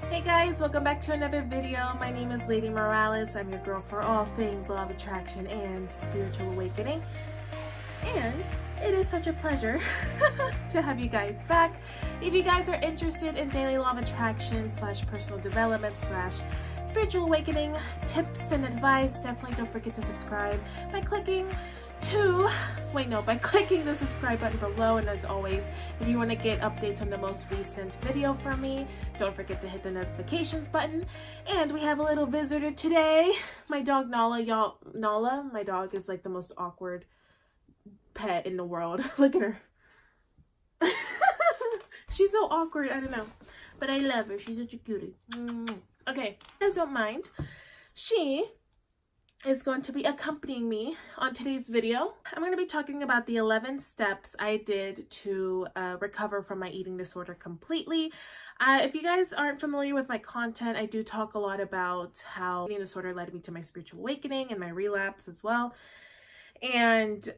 Hey guys, welcome back to another video. My name is Lady Morales. I'm your girl for all things law of attraction and spiritual awakening. And it is such a pleasure to have you guys back. If you guys are interested in daily law of attraction / personal development / spiritual awakening tips and advice, definitely don't forget to subscribe by clicking the subscribe button below. And as always, if you want to get updates on the most recent video from me, don't forget to hit the notifications button. And we have a little visitor today, my dog Nala. Y'all, Nala, my dog, is like the most awkward pet in the world. Look at her. She's so awkward, I don't know, but I love her. She's such a cutie. Okay, guys, don't mind. She is going to be accompanying me on today's video. I'm going to be talking about the 11 steps I did to recover from my eating disorder completely. If you guys aren't familiar with my content, I do talk a lot about how eating disorder led me to my spiritual awakening and my relapse as well. And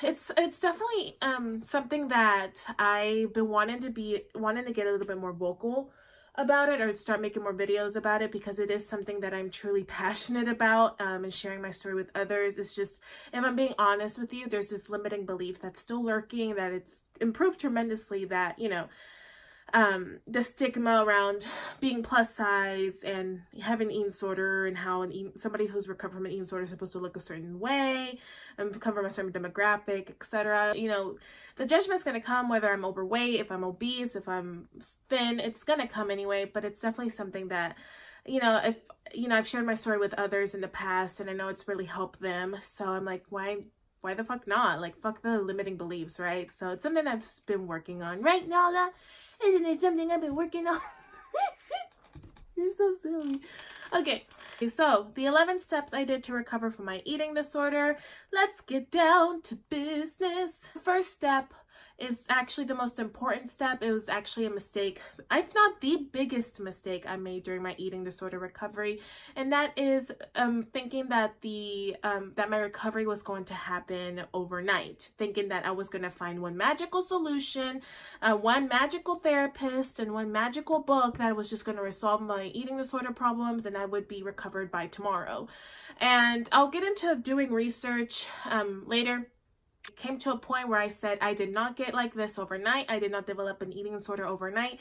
it's definitely something that I've been wanting to get a little bit more vocal about it, or start making more videos about it, because it is something that I'm truly passionate about, and sharing my story with others. It's just, if I'm being honest with you, there's this limiting belief that's still lurking, that it's improved tremendously, that, you know, the stigma around being plus size and having eating disorder, and how somebody who's recovered from an eating disorder is supposed to look a certain way and come from a certain demographic, etc. You know, the judgment's going to come whether I'm overweight, if I'm obese, if I'm thin. It's going to come anyway, but it's definitely something that, you know, if, you know, I've shared my story with others in the past, and I know it's really helped them. So I'm like, why the fuck not? Like, fuck the limiting beliefs, right? So it's something I've been working on. Right, Nala? Isn't it something I've been working on? You're so silly. Okay, so the 11 steps I did to recover from my eating disorder. Let's get down to business. First step is actually the most important step. It was actually a mistake, if not the biggest mistake I made during my eating disorder recovery, and that is thinking that that my recovery was going to happen overnight, thinking that I was going to find one magical solution, one magical therapist, and one magical book that was just going to resolve my eating disorder problems, and I would be recovered by tomorrow. And I'll get into doing research later. It came to a point where I said I did not get like this overnight. I did not develop an eating disorder overnight.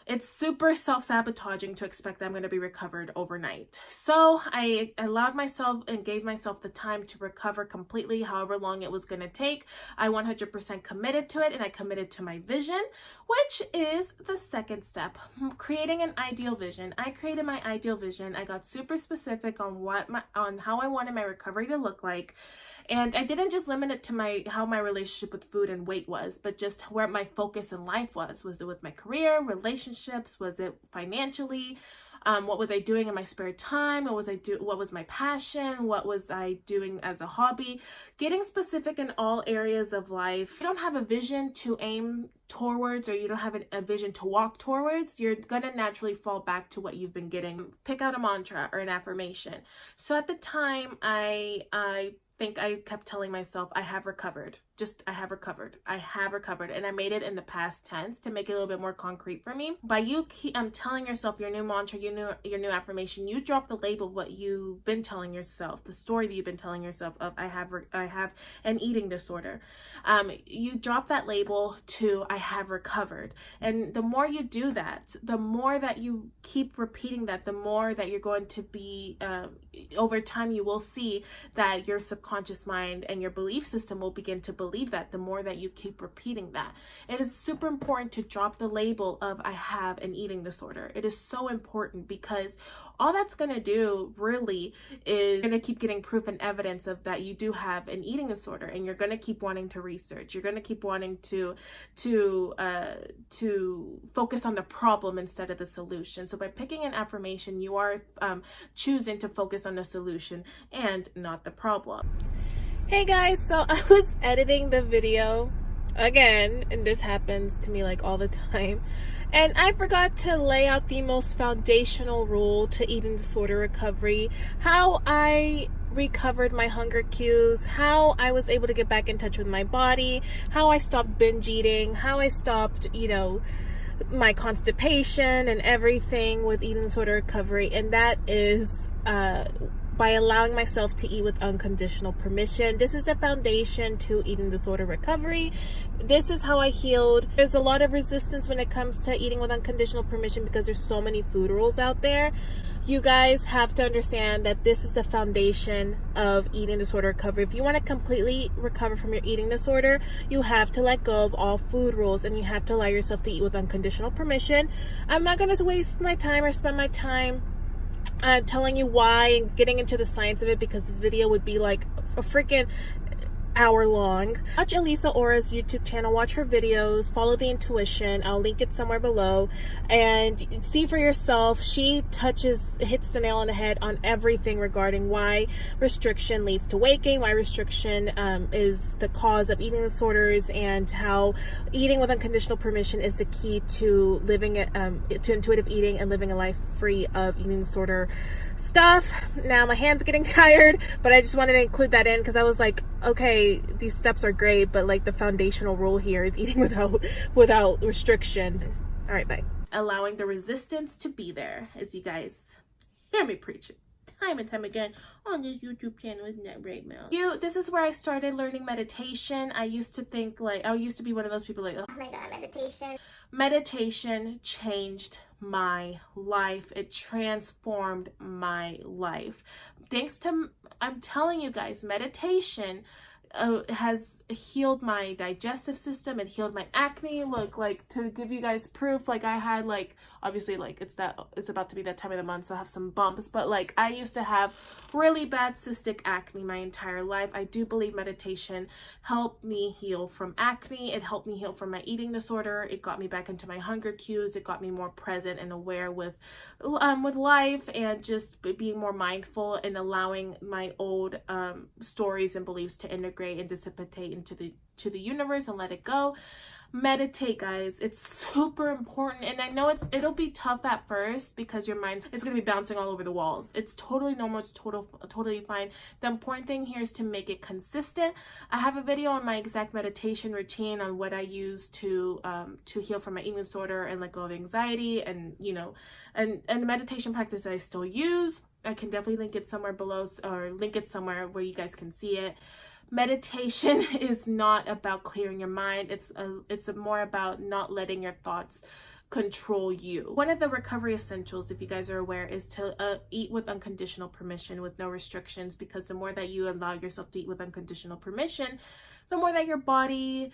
It's super self-sabotaging to expect that I'm going to be recovered overnight. So I allowed myself and gave myself the time to recover completely, however long it was going to take. I 100% committed to it, and I committed to my vision, which is the second step, creating an ideal vision. I created my ideal vision. I got super specific on how I wanted my recovery to look like. And I didn't just limit it to how my relationship with food and weight was, but just where my focus in life was. Was it with my career, relationships? Was it financially? What was I doing in my spare time? What was my passion? What was I doing as a hobby? Getting specific in all areas of life. If you don't have a vision to aim towards, or you don't have a vision to walk towards, you're gonna naturally fall back to what you've been getting. Pick out a mantra or an affirmation. So at the time, I think I kept telling myself, I have recovered. I have recovered. I have recovered. And I made it in the past tense to make it a little bit more concrete for me. By you telling yourself your new mantra, your new affirmation, you drop the label of what you've been telling yourself, the story that you've been telling yourself of I have an eating disorder. You drop that label to I have recovered. And the more you do that, the more that you keep repeating that, the more that you're going to be, over time, you will see that your subconscious mind and your belief system will begin to believe that, the more that you keep repeating that. It is super important to drop the label of I have an eating disorder. It is so important, because all that's going to do really is going to keep getting proof and evidence of that you do have an eating disorder, and you're going to keep wanting to research. You're going to keep wanting to focus on the problem instead of the solution. So by picking an affirmation, you are choosing to focus on the solution and not the problem. Hey guys, so I was editing the video again, and this happens to me like all the time, and I forgot to lay out the most foundational rule to eating disorder recovery, how I recovered my hunger cues, how I was able to get back in touch with my body, how I stopped binge eating, how I stopped, my constipation and everything with eating disorder recovery, and that is by allowing myself to eat with unconditional permission. This is the foundation to eating disorder recovery. This is how I healed. There's a lot of resistance when it comes to eating with unconditional permission because there's so many food rules out there. You guys have to understand that this is the foundation of eating disorder recovery. If you want to completely recover from your eating disorder, you have to let go of all food rules and you have to allow yourself to eat with unconditional permission. I'm not going to waste my time or spend my time telling you why and getting into the science of it, because this video would be like a freaking hour long. Watch Elisa Ora's YouTube channel, watch her videos, follow the intuition. I'll link it somewhere below and see for yourself. She hits the nail on the head on everything regarding why restriction leads to weight gain, why restriction is the cause of eating disorders, and how eating with unconditional permission is the key to living to intuitive eating and living a life free of eating disorder stuff. Now my hand's getting tired, but I just wanted to include that in because I was like, okay, these steps are great, but like the foundational rule here is eating without restriction. All right, bye. Allowing the resistance to be there, as you guys hear me preach it time and time again on this YouTube channel, isn't that right, Mel? This is where I started learning meditation. I used to think like, I used to be one of those people like, oh my god, meditation. Meditation changed my life. It transformed my life. Thanks to, I'm telling you guys, meditation has healed my digestive system. It healed my acne. Look, like, to give you guys proof, like I had like, obviously like it's about to be that time of the month, so I have some bumps, but like I used to have really bad cystic acne my entire life. I do believe meditation helped me heal from acne. It helped me heal from my eating disorder. It got me back into my hunger cues. It got me more present and aware with life, and just being more mindful and allowing my old stories and beliefs to integrate and dissipate into the universe and let it go. Meditate, guys. It's super important, and I know it'll be tough at first because your mind is going to be bouncing all over the walls. It's totally normal. It's totally fine. The important thing here is to make it consistent. I have a video on my exact meditation routine on what I use to heal from my eating disorder and let go of anxiety, and and the meditation practice I still use. I can definitely link it somewhere below, or link it somewhere where you guys can see it. Meditation is not about clearing your mind. It's more about not letting your thoughts control you. One of the recovery essentials, if you guys are aware, is to eat with unconditional permission, with no restrictions, because the more that you allow yourself to eat with unconditional permission, the more that your body's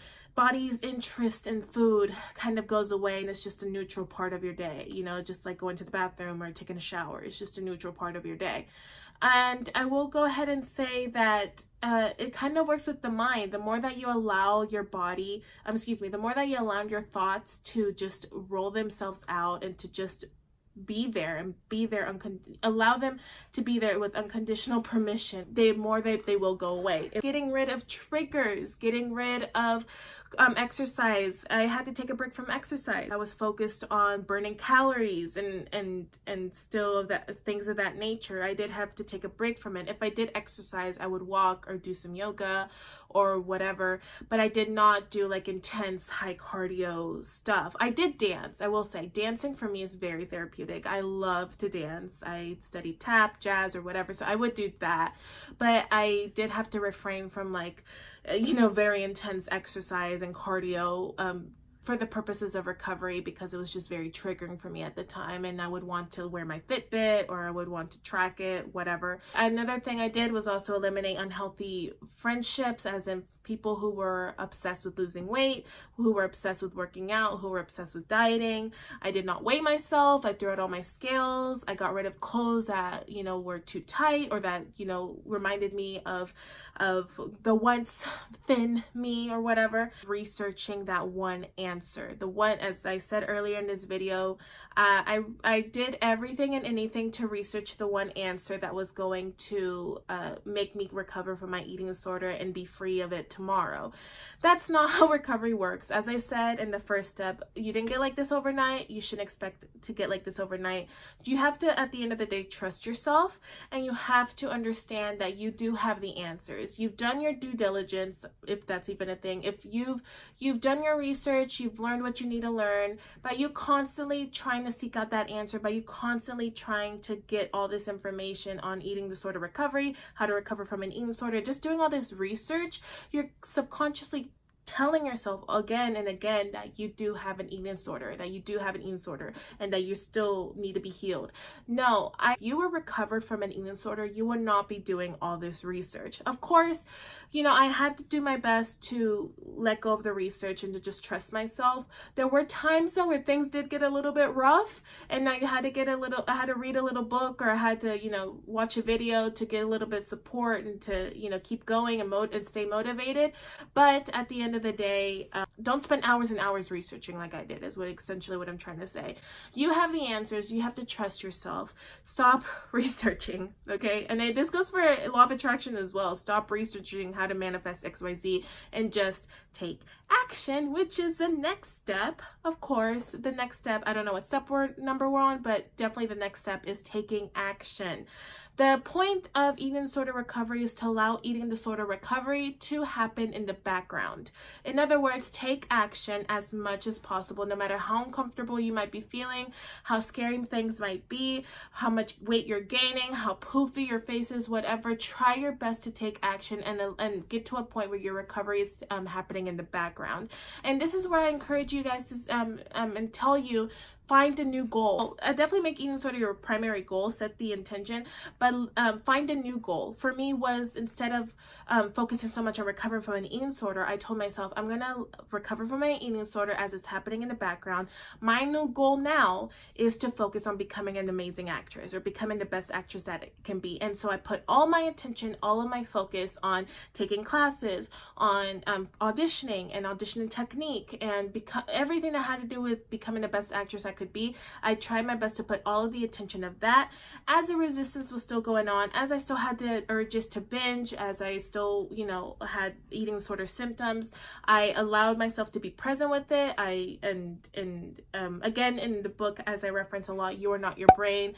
interest in food kind of goes away, and it's just a neutral part of your day, just like going to the bathroom or taking a shower. It's just a neutral part of your day. And I will go ahead and say that it kind of works with the mind. The more that you allow your body, the more that you allow your thoughts to just roll themselves out and to just be there, allow them to be there with unconditional permission, the more that they will go away. Getting rid of triggers, getting rid of exercise. I had to take a break from exercise. I was focused on burning calories and still things of that nature. I did have to take a break from it. If I did exercise, I would walk or do some yoga or whatever, but I did not do like intense high cardio stuff. I did dance. I will say dancing for me is very therapeutic. I love to dance. I studied tap, jazz, or whatever, so I would do that, but I did have to refrain from like very intense exercise and cardio for the purposes of recovery, because it was just very triggering for me at the time, and I would want to wear my Fitbit, or I would want to track it, whatever. Another thing I did was also eliminate unhealthy friendships, as in people who were obsessed with losing weight, who were obsessed with working out, who were obsessed with dieting. I did not weigh myself. I threw out all my scales. I got rid of clothes that were too tight, or that reminded me of the once thin me or whatever. Researching that one answer, as I said earlier in this video, I did everything and anything to research the one answer that was going to make me recover from my eating disorder and be free of it tomorrow. That's not how recovery works. As I said in the first step, you didn't get like this overnight. You shouldn't expect to get like this overnight. You have to, at the end of the day, trust yourself, and you have to understand that you do have the answers. You've done your due diligence, if that's even a thing. If you've done your research, research, you've learned what you need to learn, but you constantly trying to seek out that answer, but you constantly trying to get all this information on eating disorder recovery, how to recover from an eating disorder, just doing all this research, you're subconsciously telling yourself again and again that you do have an eating disorder, and that you still need to be healed. No, if you were recovered from an eating disorder, you would not be doing all this research. Of course, you know, I had to do my best to let go of the research and to just trust myself. There were times though where things did get a little bit rough, and I had to read a little book, or I had to, you know, watch a video to get a little bit of support and to, you know, keep going and stay motivated. But at the end of the day, don't spend hours and hours researching like I did, is essentially what I'm trying to say. You have the answers. You have to trust yourself. Stop researching, okay? And this goes for law of attraction as well. Stop researching how to manifest XYZ and just take action, which is the next step. Of course, the next step, I don't know what step number we're on, but definitely the next step is taking action. The point of eating disorder recovery is to allow eating disorder recovery to happen in the background. In other words, take action as much as possible, no matter how uncomfortable you might be feeling, how scary things might be, how much weight you're gaining, how poofy your face is, whatever. Try your best to take action and get to a point where your recovery is happening in the background. And this is where I encourage you guys to and tell you, find a new goal. Definitely make eating disorder your primary goal, set the intention, but find a new goal. For me was, instead of focusing so much on recovering from an eating disorder, I told myself, I'm gonna recover from my eating disorder as it's happening in the background. My new goal now is to focus on becoming an amazing actress, or becoming the best actress that it can be. And so I put all my attention, all of my focus on taking classes, on auditioning and auditioning technique, and everything that had to do with becoming the best actress I could be. I tried my best to put all of the attention of that. As the resistance was still going on, as I still had the urges to binge, as I still, you know, had eating disorder symptoms, I allowed myself to be present with it. Again, in the book, as I reference a lot, You Are Not Your Brain,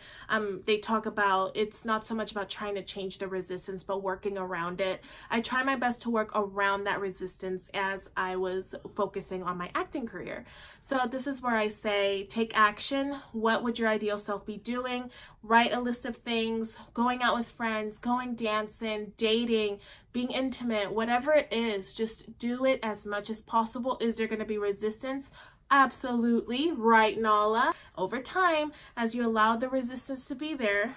they talk about it's not so much about trying to change the resistance, but working around it. I try my best to work around that resistance as I was focusing on my acting career. So this is where I say, take action. What would your ideal self be doing? Write a list of things, going out with friends, going dancing, dating, being intimate, whatever it is, just do it as much as possible. Is there going to be resistance? Absolutely, right, Nala? Over time, as you allow the resistance to be there,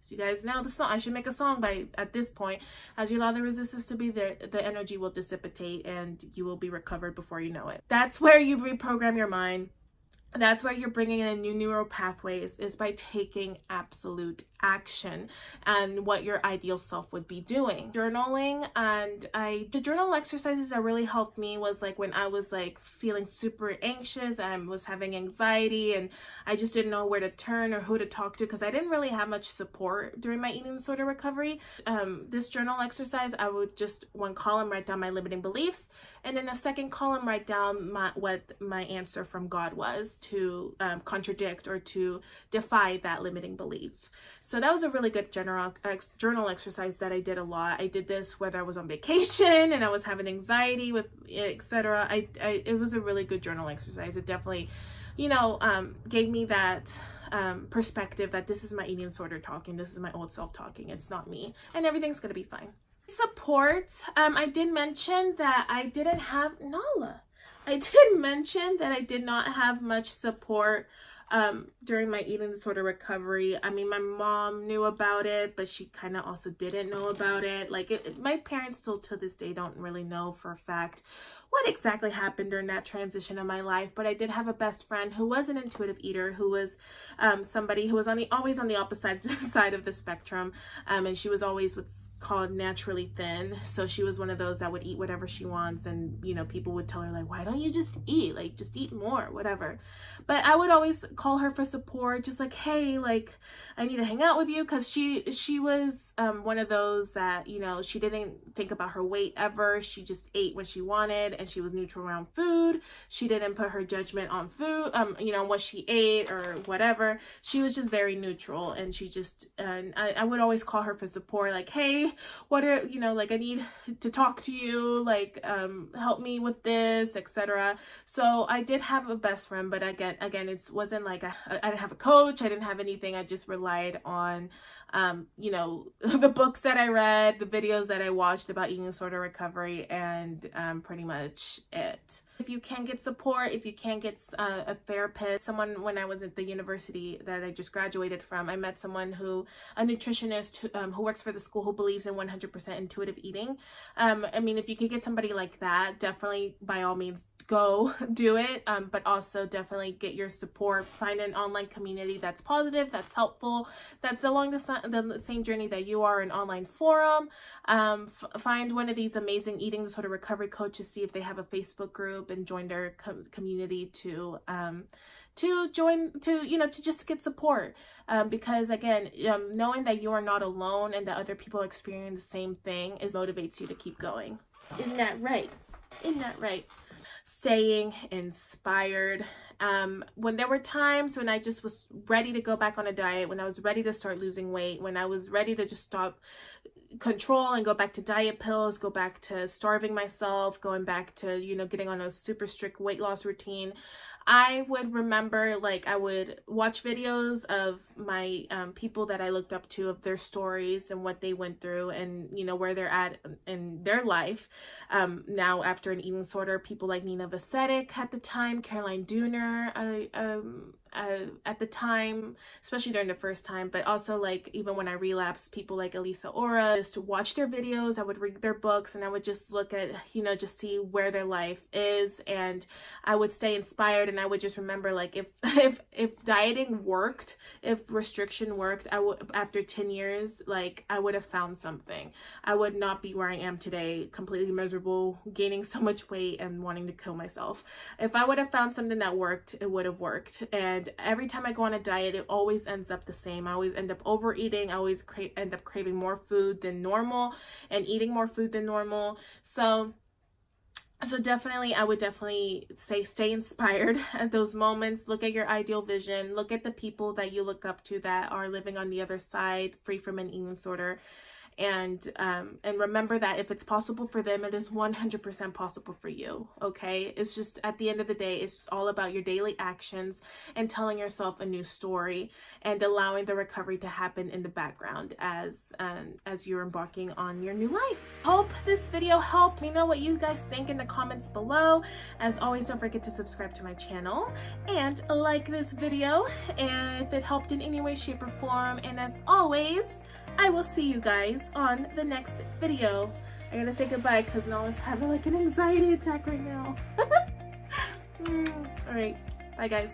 you guys know the song, I should make a song at this point. As you allow the resistance to be there, the energy will dissipate and you will be recovered before you know it. That's where you reprogram your mind. That's where you're bringing in a new neural pathways, is by taking absolute action and what your ideal self would be doing. Journaling, and the journal exercises that really helped me was like when I was like feeling super anxious, I was having anxiety, and I just didn't know where to turn or who to talk to, because I didn't really have much support during my eating disorder recovery. This journal exercise, I would just, one column, write down my limiting beliefs, and in the second column, write down what my answer from God was to contradict or to defy that limiting belief. So that was a really good journal exercise that I did a lot. I did this whether I was on vacation and I was having anxiety with etc. It was a really good journal exercise. It definitely, you know, gave me that perspective that this is my eating disorder talking, this is my old self talking, it's not me, and everything's gonna be fine. Support, I did mention that I didn't have Nala. I did mention that I did not have much support during my eating disorder recovery. I mean, my mom knew about it, but she kind of also didn't know about it. Like, my parents still to this day don't really know for a fact what exactly happened during that transition of my life. But I did have a best friend who was an intuitive eater, who was somebody who was always on the opposite side of the spectrum, and she was always what's called naturally thin. So she was one of those that would eat whatever she wants, and you know, people would tell her like, why don't you just eat, like just eat more, whatever. But I would always call her for support, just like, hey, like I need to hang out with you, because she was one of those that, you know, she didn't think about her weight ever. She just ate what she wanted, and she was neutral around food. She didn't put her judgment on food, you know, what she ate or whatever. She was just very neutral, and she just, and I would always call her for support, like, hey, hey, what are, you know, like I need to talk to you, like help me with this, etc. So I did have a best friend, but again it wasn't like I didn't have a coach, I didn't have anything. I just relied on you know, the books that I read, the videos that I watched about eating disorder recovery, and pretty much it. If you can get support, if you can get a therapist, someone, when I was at the university that I just graduated from, I met someone a nutritionist who works for the school, who believes in 100% intuitive eating. I mean, if you could get somebody like that, definitely by all means go do it, but also definitely get your support. Find an online community that's positive, that's helpful, that's along the same journey that you are, an online forum. Find one of these amazing eating disorder recovery coaches, see if they have a Facebook group, and join their community to just get support, because again, knowing that you are not alone and that other people experience the same thing motivates you to keep going. Isn't that right? Isn't that right? Staying inspired. When there were times when I just was ready to go back on a diet, when I was ready to start losing weight, when I was ready to just stop control and go back to diet pills, go back to starving myself, going back to, you know, getting on a super strict weight loss routine, I would remember, like, I would watch videos of my people that I looked up to, of their stories and what they went through, and, you know, where they're at in their life now after an eating disorder. People like Nina Vasetic at the time, Caroline Dooner at the time, especially during the first time, but also like even when I relapsed, people like Elisa Ora. Just to watch their videos, I would read their books, and I would just look at, you know, just see where their life is, and I would stay inspired. And I would just remember, like, if dieting worked, if restriction worked, I would, after 10 years, like, I would have found something. I would not be where I am today, completely miserable, gaining so much weight and wanting to kill myself. If I would have found something that worked, it would have worked. And every time I go on a diet, it always ends up the same. I always end up overeating. I always end up craving more food than normal and eating more food than normal. So definitely, I would definitely say stay inspired at those moments. Look at your ideal vision. Look at the people that you look up to that are living on the other side, free from an eating disorder. And remember that if it's possible for them, it is 100% possible for you, okay? It's just, at the end of the day, it's all about your daily actions and telling yourself a new story and allowing the recovery to happen in the background as you're embarking on your new life. Hope this video helped. Let me know what you guys think in the comments below. As always, don't forget to subscribe to my channel and like this video, and if it helped in any way, shape, or form. And as always, I will see you guys on the next video. I'm gonna say goodbye because Nala's having like an anxiety attack right now. All right, bye guys.